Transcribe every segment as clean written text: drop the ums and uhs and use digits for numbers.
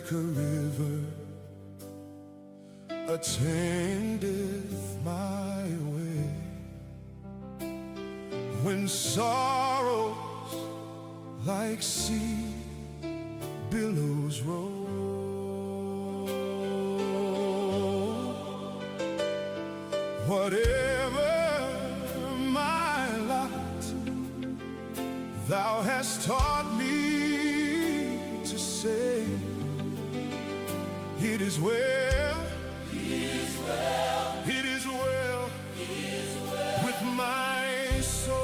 like a river attendeth my way. When sorrows like sea billows roll, whatever my lot, thou hast taught me to say, it is well, it is well, it is well, it is well with my soul.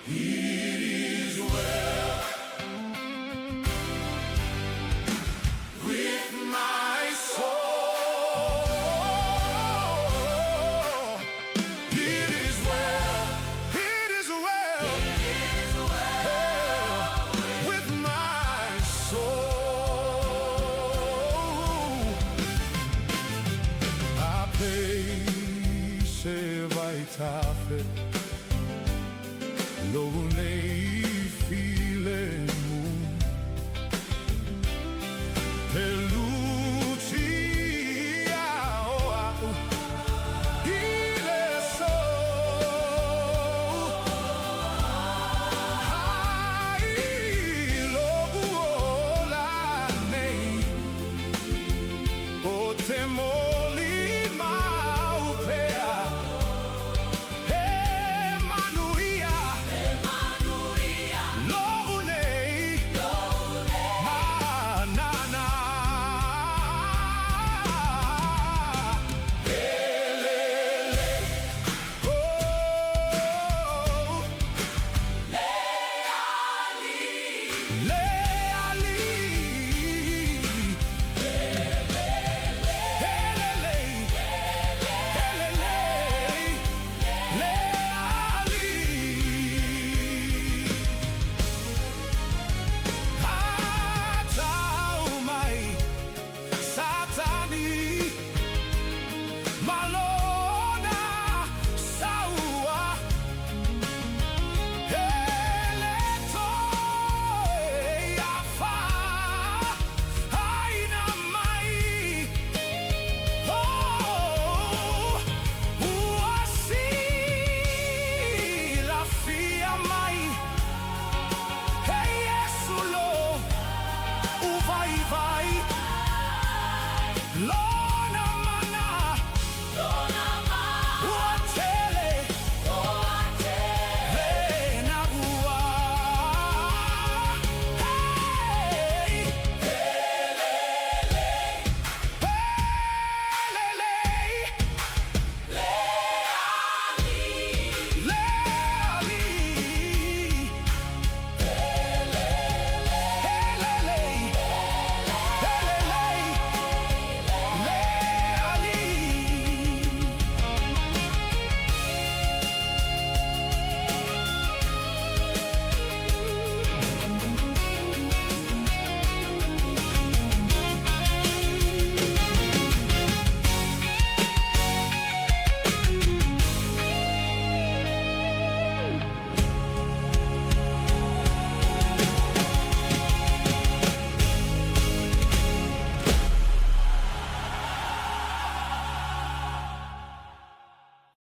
It is well with my soul. It is well, it is well, it is well with my soul. Se vai tafe lo nei filemu Lucia ile so ai lo la nei o temoli Le